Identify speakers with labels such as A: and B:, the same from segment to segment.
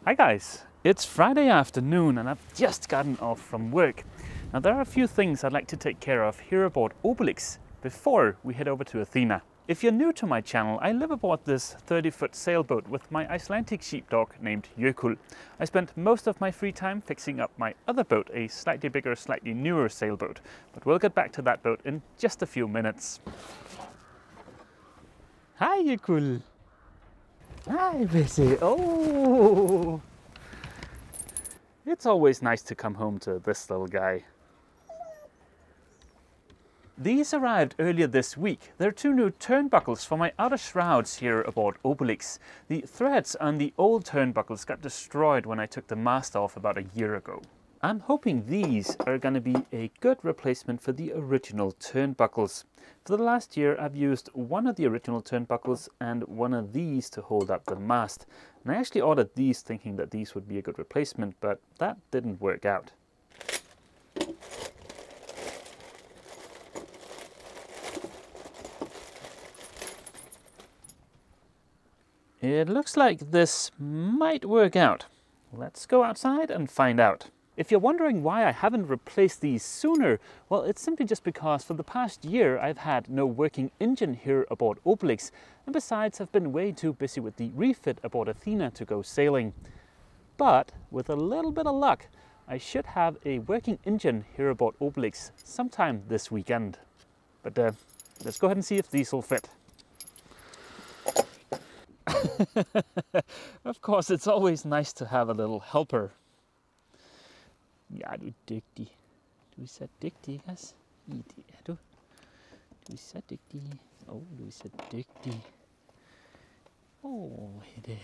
A: Hi guys, it's Friday afternoon and I've just gotten off from work. Now there are a few things I'd like to take care of here aboard Obelix before we head over to Athena. If you're new to my channel, I live aboard this 30-foot sailboat with my Icelandic sheepdog named Jökull. I spent most of my free time fixing up my other boat, a slightly bigger, slightly newer sailboat. But we'll get back to that boat in just a few minutes. Hi Jökull! Hi Bessie! Oh! It's always nice to come home to this little guy. These arrived earlier this week. They're two new turnbuckles for my outer shrouds here aboard Obelix. The threads on the old turnbuckles got destroyed when I took the mast off about a year ago. I'm hoping these are going to be a good replacement for the original turnbuckles. For the last year I've used one of the original turnbuckles and one of these to hold up the mast. And I actually ordered these thinking that these would be a good replacement, but that didn't work out. It looks like this might work out. Let's go outside and find out. If you're wondering why I haven't replaced these sooner, well, it's simply just because for the past year I've had no working engine here aboard Obelix, and besides I've been way too busy with the refit aboard Athena to go sailing. But with a little bit of luck, I should have a working engine here aboard Obelix sometime this weekend. But let's go ahead and see if these will fit. Of course, it's always nice to have a little helper. Ja, du er dygtig. Du er så dygtig, Gas. Det er du. Du er så dygtig. Du er så dygtig. Hede.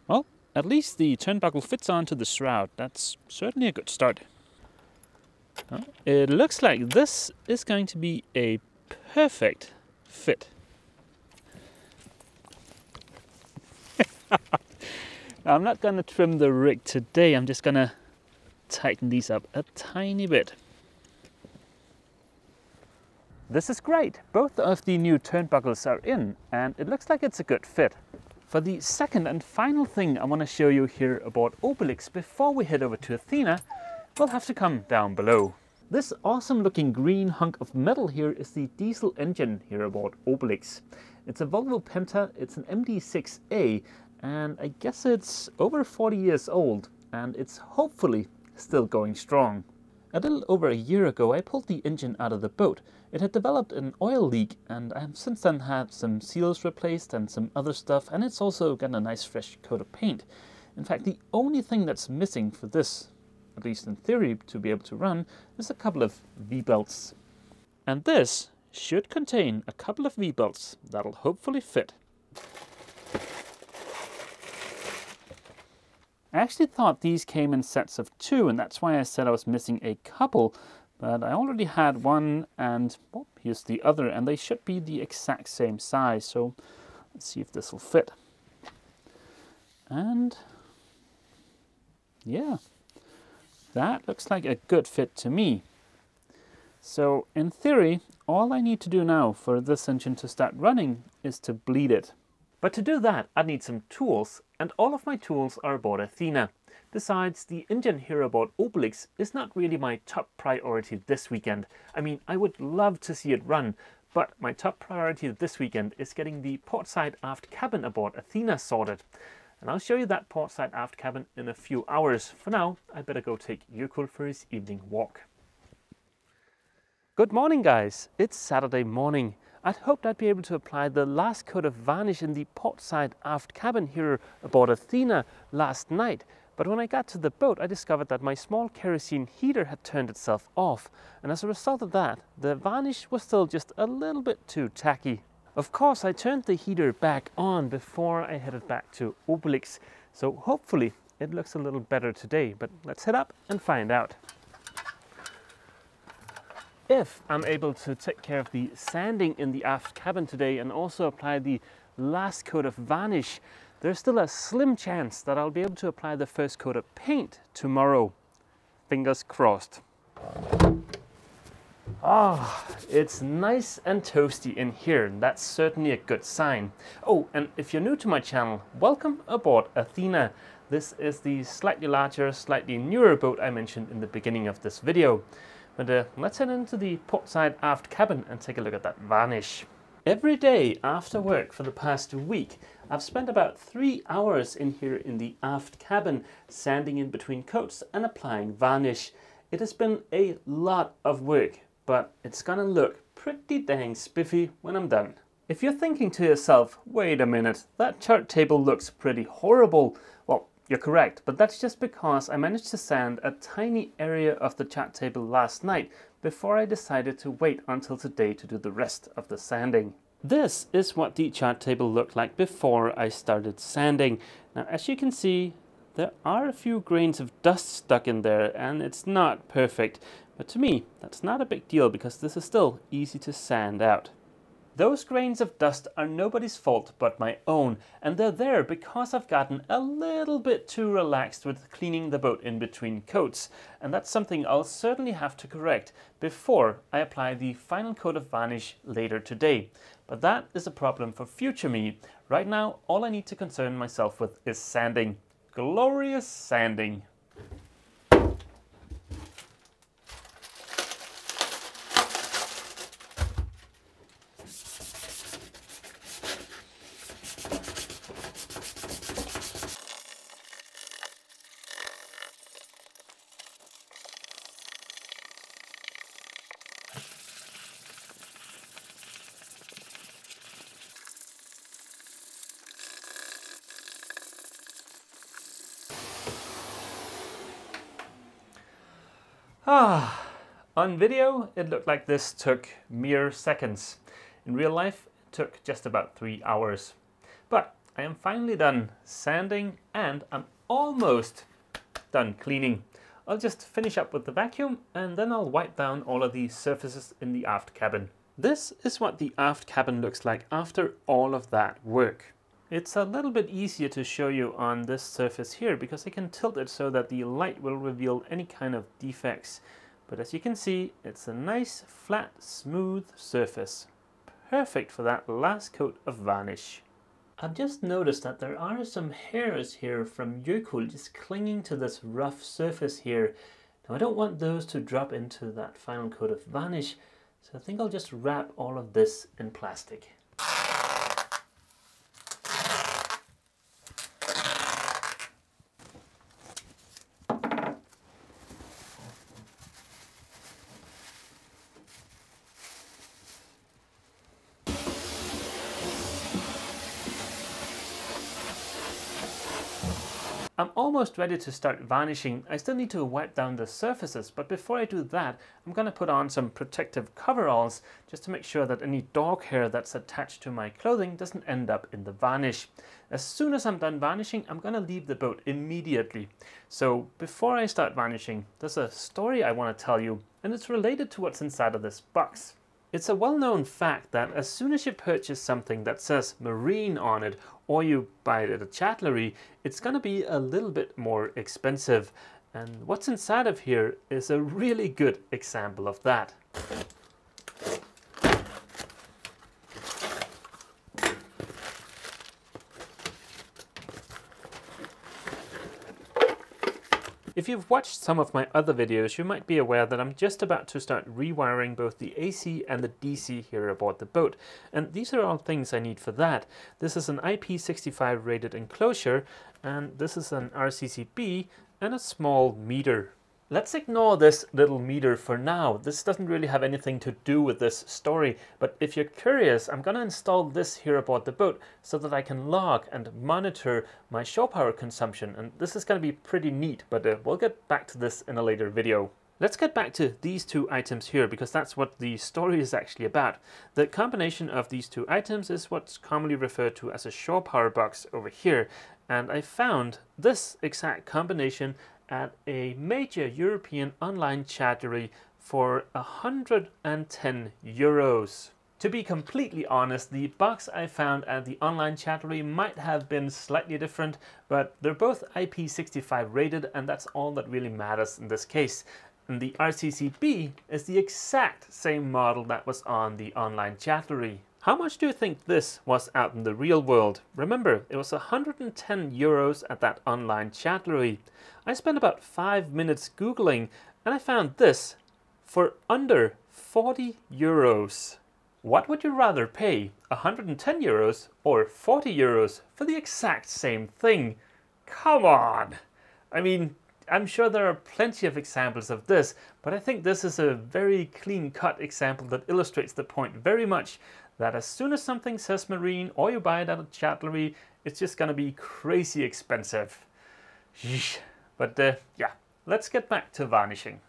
A: Well, at least the turnbuckle fits onto the shroud. That's certainly a good start. It looks like this is going to be a perfect fit. I'm not going to trim the rig today, I'm just going to tighten these up a tiny bit. This is great. Both of the new turnbuckles are in and it looks like it's a good fit. For the second and final thing I want to show you here aboard Obelix before we head over to Athena, we'll have to come down below. This awesome looking green hunk of metal here is the diesel engine here aboard Obelix. It's a Volvo Penta, it's an MD6A, and I guess it's over 40 years old, and it's hopefully still going strong. A little over a year ago I pulled the engine out of the boat. It had developed an oil leak, and I have since then had some seals replaced and some other stuff, and it's also got a nice fresh coat of paint. In fact, the only thing that's missing for this, at least in theory, to be able to run, is a couple of V-belts. And this should contain a couple of V-belts that'll hopefully fit. I actually thought these came in sets of 2, and that's why I said I was missing a couple, but I already had one, and well, here's the other, and they should be the exact same size, so let's see if this will fit. And yeah, that looks like a good fit to me. So in theory, all I need to do now for this engine to start running is to bleed it. But to do that, I need some tools, and all of my tools are aboard Athena. Besides, the engine here aboard Obelix is not really my top priority this weekend. I mean, I would love to see it run, but my top priority this weekend is getting the portside aft cabin aboard Athena sorted. And I'll show you that portside aft cabin in a few hours. For now, I better go take Jökull for his evening walk. Good morning, guys. It's Saturday morning. I'd hoped I'd be able to apply the last coat of varnish in the portside aft cabin here aboard Athena last night. But when I got to the boat, I discovered that my small kerosene heater had turned itself off. And as a result of that, the varnish was still just a little bit too tacky. Of course, I turned the heater back on before I headed back to Obelix. So hopefully it looks a little better today. But let's head up and find out. If I'm able to take care of the sanding in the aft cabin today and also apply the last coat of varnish, there's still a slim chance that I'll be able to apply the first coat of paint tomorrow. Fingers crossed. Ah, it's nice and toasty in here. That's certainly a good sign. Oh, and if you're new to my channel, welcome aboard Athena. This is the slightly larger, slightly newer boat I mentioned in the beginning of this video. But let's head into the portside aft cabin and take a look at that Varnish. Every day after work for the past week, I've spent about 3 hours in here in the aft cabin, sanding in between coats and applying varnish. It has been a lot of work, but it's gonna look pretty dang spiffy when I'm done. If you're thinking to yourself, wait a minute, that chart table looks pretty horrible. Well, you're correct, but that's just because I managed to sand a tiny area of the chart table last night before I decided to wait until today to do the rest of the sanding. This is what the chart table looked like before I started sanding. Now, as you can see, there are a few grains of dust stuck in there and it's not perfect. But to me, that's not a big deal because this is still easy to sand out. Those grains of dust are nobody's fault but my own, and they're there because I've gotten a little bit too relaxed with cleaning the boat in between coats, and that's something I'll certainly have to correct before I apply the final coat of varnish later today. But that is a problem for future me. Right now, all I need to concern myself with is sanding. Glorious sanding. On video, it looked like this took mere seconds. In real life, it took just about 3 hours. But I am finally done sanding and I'm almost done cleaning. I'll just finish up with the vacuum and then I'll wipe down all of the surfaces in the aft cabin. This is what the aft cabin looks like after all of that work. It's a little bit easier to show you on this surface here because I can tilt it so that the light will reveal any kind of defects. But as you can see, it's a nice, flat, smooth surface. Perfect for that last coat of varnish. I've just noticed that there are some hairs here from yoghurt just clinging to this rough surface here. Now I don't want those to drop into that final coat of varnish, so I think I'll just wrap all of this in plastic. I'm almost ready to start varnishing. I still need to wipe down the surfaces, but before I do that, I'm going to put on some protective coveralls just to make sure that any dog hair that's attached to my clothing doesn't end up in the varnish. As soon as I'm done varnishing, I'm going to leave the boat immediately. So before I start varnishing, there's a story I want to tell you, and it's related to what's inside of this box. It's a well-known fact that as soon as you purchase something that says marine on it, or you buy it at a chatlery, it's going to be a little bit more expensive. And what's inside of here is a really good example of that. If you've watched some of my other videos, you might be aware that I'm just about to start rewiring both the AC and the DC here aboard the boat. And these are all things I need for that. This is an IP65 rated enclosure, and this is an RCCB and a small meter. Let's ignore this little meter for now. This doesn't really have anything to do with this story, but if you're curious, I'm gonna install this here aboard the boat so that I can log and monitor my shore power consumption, and this is gonna be pretty neat, but we'll get back to this in a later video. Let's get back to these two items here because that's what the story is actually about. The combination of these two items is what's commonly referred to as a shore power box over here, and I found this exact combination at a major European online chattery for 110 euros. To be completely honest, the box I found at the online chattery might have been slightly different, but they're both IP65 rated and that's all that really matters in this case. And the RCCB is the exact same model that was on the online chattery. How much do you think this was out in the real world? Remember, it was 110 euros at that online chattery. I spent about 5 minutes Googling and I found this for under 40 euros. What would you rather pay, 110 euros or 40 euros for the exact same thing? Come on! I mean, I'm sure there are plenty of examples of this, but I think this is a very clean-cut example that illustrates the point very much, that as soon as something says marine or you buy it at a chattery, it's just gonna be crazy expensive. Yeesh. But yeah, let's get back to varnishing.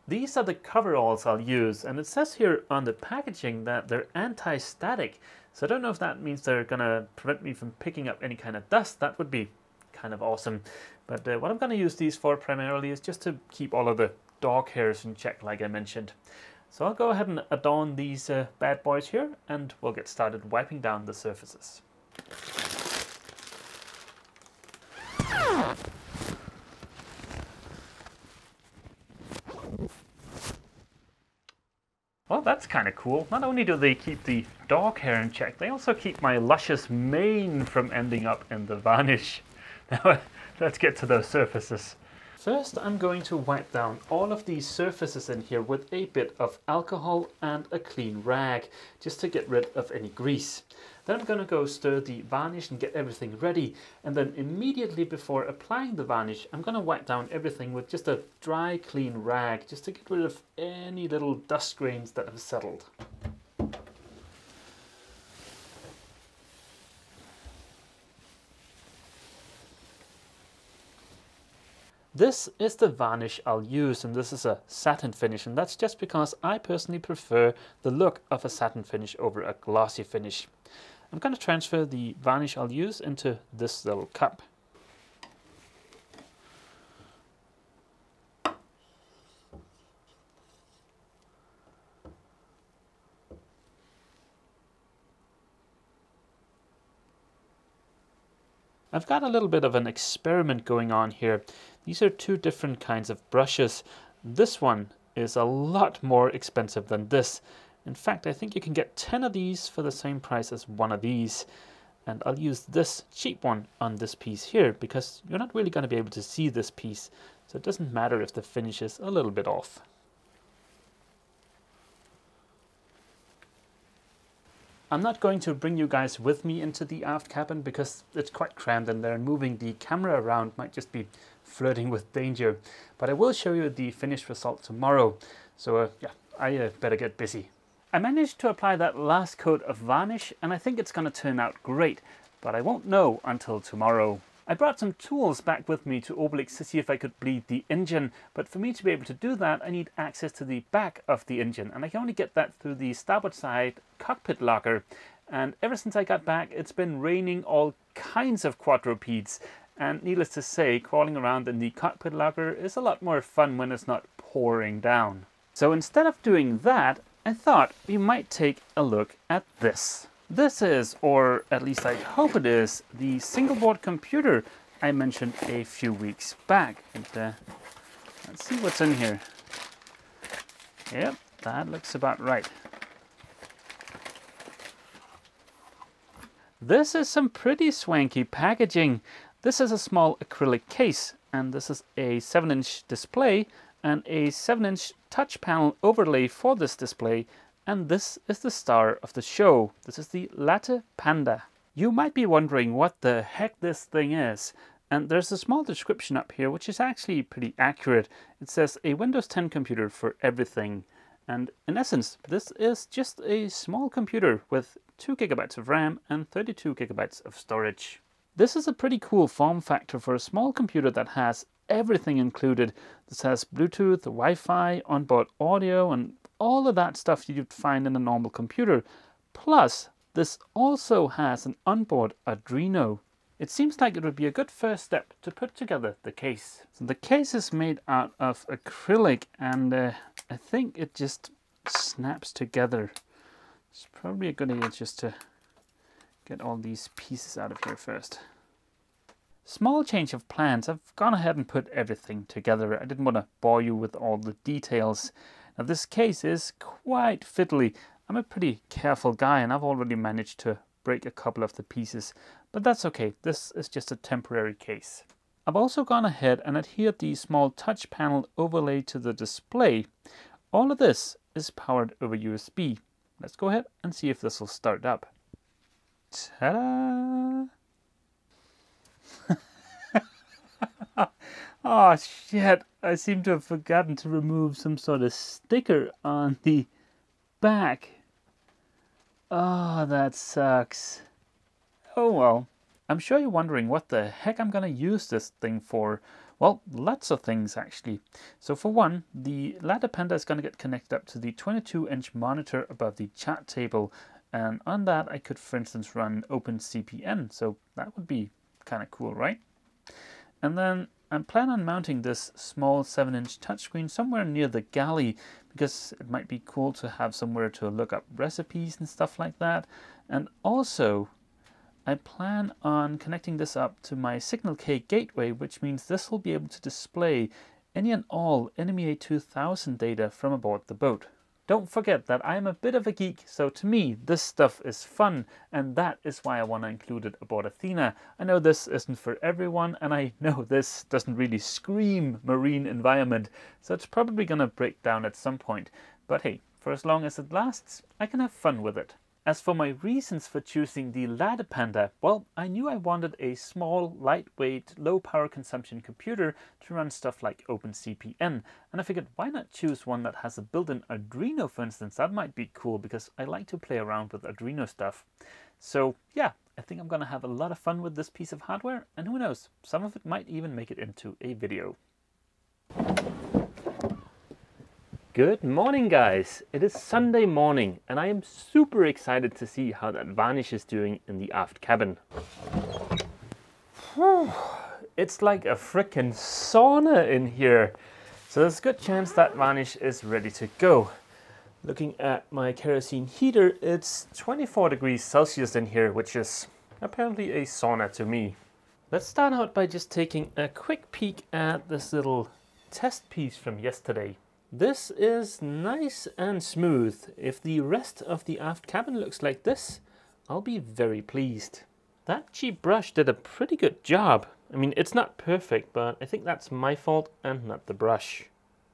A: These are the coveralls I'll use, and it says here on the packaging that they're anti-static. So I don't know if that means they're gonna prevent me from picking up any kind of dust. That would be kind of awesome. But what I'm gonna use these for primarily is just to keep all of the dog hairs in check, like I mentioned. So I'll go ahead and adorn these bad boys here, and we'll get started wiping down the surfaces. Well, that's kind of cool. Not only do they keep the dog hair in check, they also keep my luscious mane from ending up in the varnish. Now, let's get to those surfaces. First, I'm going to wipe down all of these surfaces in here with a bit of alcohol and a clean rag, just to get rid of any grease. Then I'm going to go stir the varnish and get everything ready. And then immediately before applying the varnish, I'm going to wipe down everything with just a dry, clean rag, just to get rid of any little dust grains that have settled. This is the varnish I'll use, and this is a satin finish, and that's just because I personally prefer the look of a satin finish over a glossy finish. I'm going to transfer the varnish I'll use into this little cup. I've got a little bit of an experiment going on here. These are two different kinds of brushes. This one is a lot more expensive than this. In fact, I think you can get 10 of these for the same price as one of these. And I'll use this cheap one on this piece here, because you're not really going to be able to see this piece. So it doesn't matter if the finish is a little bit off. I'm not going to bring you guys with me into the aft cabin because it's quite crammed in there, and moving the camera around might just be flirting with danger. But I will show you the finished result tomorrow. So yeah, I better get busy. I managed to apply that last coat of varnish, and I think it's going to turn out great, but I won't know until tomorrow. I brought some tools back with me to Obelix to see if I could bleed the engine, but for me to be able to do that, I need access to the back of the engine, and I can only get that through the starboard side cockpit locker. And ever since I got back, it's been raining all kinds of quadrupeds, and needless to say, crawling around in the cockpit locker is a lot more fun when it's not pouring down. So instead of doing that, I thought we might take a look at this. This is, or at least I hope it is, the single board computer I mentioned a few weeks back. And let's see what's in here. Yep, that looks about right. This is some pretty swanky packaging. This is a small acrylic case, and this is a 7-inch display and a 7-inch touch panel overlay for this display. And this is the star of the show. This is the LattePanda. You might be wondering what the heck this thing is. And there's a small description up here, which is actually pretty accurate. It says a Windows 10 computer for everything. And in essence, this is just a small computer with 2 GB of RAM and 32 GB of storage. This is a pretty cool form factor for a small computer that has everything included. This has Bluetooth, Wi-Fi, onboard audio, and all of that stuff you'd find in a normal computer. Plus, this also has an onboard Arduino. It seems like it would be a good first step to put together the case. So the case is made out of acrylic, and I think it just snaps together. It's probably a good idea just to get all these pieces out of here first. Small change of plans. I've gone ahead and put everything together. I didn't want to bore you with all the details. Now this case is quite fiddly. I'm a pretty careful guy and I've already managed to break a couple of the pieces, but that's okay. This is just a temporary case. I've also gone ahead and adhered the small touch panel overlay to the display. All of this is powered over USB. Let's go ahead and see if this will start up. Ta-da! Oh shit, I seem to have forgotten to remove some sort of sticker on the back. Oh, that sucks. Oh well. I'm sure you're wondering what the heck I'm gonna use this thing for. Well, lots of things actually. So for one, the LattePanda is gonna get connected up to the 22-inch monitor above the chat table. And on that I could, for instance, run OpenCPN. So that would be kind of cool, right? And then I plan on mounting this small 7-inch touchscreen somewhere near the galley because it might be cool to have somewhere to look up recipes and stuff like that. And also, I plan on connecting this up to my Signal K gateway, which means this will be able to display any and all NMEA 2000 data from aboard the boat. Don't forget that I'm a bit of a geek, so to me this stuff is fun, and that is why I want to include it aboard Athena. I know this isn't for everyone, and I know this doesn't really scream marine environment, so it's probably going to break down at some point. But hey, for as long as it lasts, I can have fun with it. As for my reasons for choosing the LattePanda, well, I knew I wanted a small, lightweight, low power consumption computer to run stuff like OpenCPN, and I figured why not choose one that has a built-in Arduino, for instance. That might be cool because I like to play around with Arduino stuff. So yeah, I think I'm gonna have a lot of fun with this piece of hardware, and who knows, some of it might even make it into a video. Good morning guys, it is Sunday morning and I am super excited to see how that Varnish is doing in the aft cabin. Whew. It's like a frickin' sauna in here. So there's a good chance that Varnish is ready to go. Looking at my kerosene heater, it's 24 degrees Celsius in here, which is apparently a sauna to me. Let's start out by just taking a quick peek at this little test piece from yesterday. This is nice and smooth. If the rest of the aft cabin looks like this, I'll be very pleased. That cheap brush did a pretty good job. I mean, it's not perfect, but I think that's my fault and not the brush.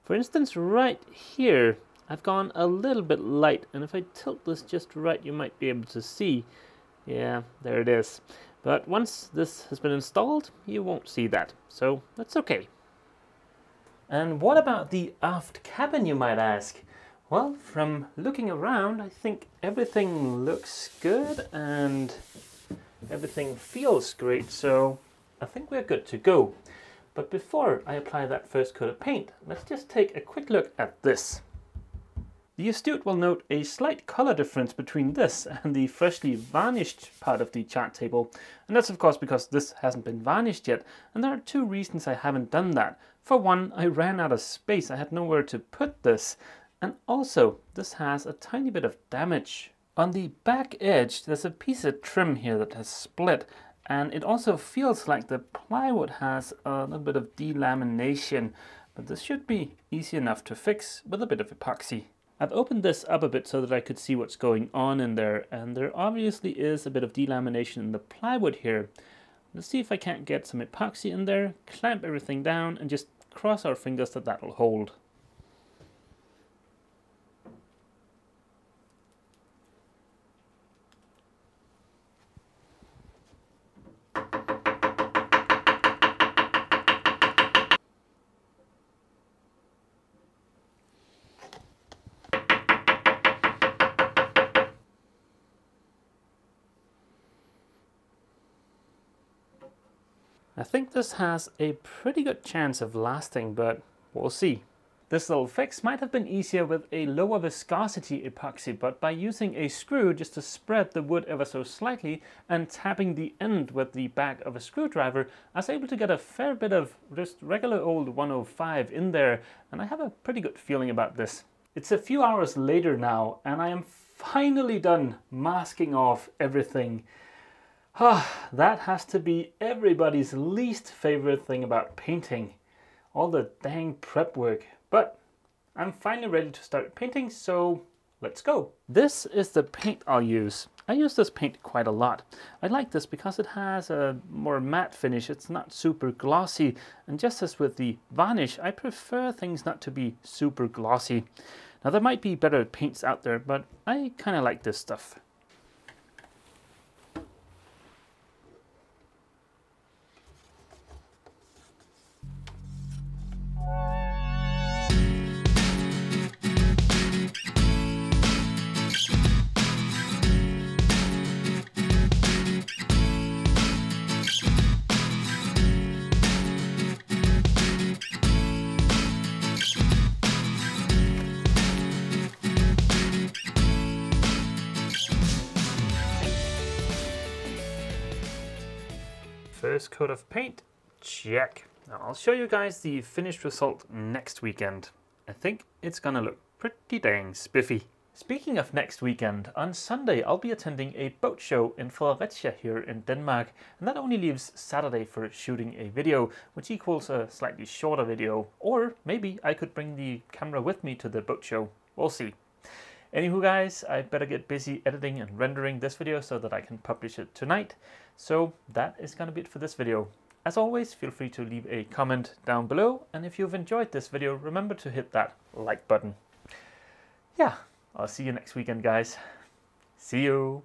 A: For instance, right here, I've gone a little bit light, and if I tilt this just right, you might be able to see. Yeah, there it is. But once this has been installed, you won't see that, so that's okay. And what about the aft cabin, you might ask? Well, from looking around, I think everything looks good and everything feels great, so I think we're good to go. But before I apply that first coat of paint, let's just take a quick look at this. The astute will note a slight color difference between this and the freshly varnished part of the chart table, and that's of course because this hasn't been varnished yet, and there are two reasons I haven't done that. For one, I ran out of space, I had nowhere to put this, and also this has a tiny bit of damage. On the back edge there's a piece of trim here that has split, and it also feels like the plywood has a little bit of delamination, but this should be easy enough to fix with a bit of epoxy. I've opened this up a bit so that I could see what's going on in there, and there obviously is a bit of delamination in the plywood here. Let's see if I can't get some epoxy in there, clamp everything down, and just cross our fingers that that'll hold. I think this has a pretty good chance of lasting, but we'll see. This little fix might have been easier with a lower viscosity epoxy, but by using a screw just to spread the wood ever so slightly and tapping the end with the back of a screwdriver, I was able to get a fair bit of just regular old 105 in there, and I have a pretty good feeling about this. It's a few hours later now, and I am finally done masking off everything. That has to be everybody's least favorite thing about painting. All the dang prep work. But I'm finally ready to start painting, so let's go. This is the paint I'll use. I use this paint quite a lot. I like this because it has a more matte finish. It's not super glossy. And just as with the Varnish, I prefer things not to be super glossy. Now there might be better paints out there, but I kind of like this stuff. First coat of paint, check. Now I'll show you guys the finished result next weekend. I think it's gonna look pretty dang spiffy. Speaking of next weekend, on Sunday I'll be attending a boat show in Fredericia here in Denmark, and that only leaves Saturday for shooting a video, which equals a slightly shorter video. Or maybe I could bring the camera with me to the boat show. We'll see. Anywho guys, I better get busy editing and rendering this video so that I can publish it tonight. So that is gonna be it for this video. As always, feel free to leave a comment down below, and if you've enjoyed this video, remember to hit that like button. Yeah, I'll see you next weekend guys. See you!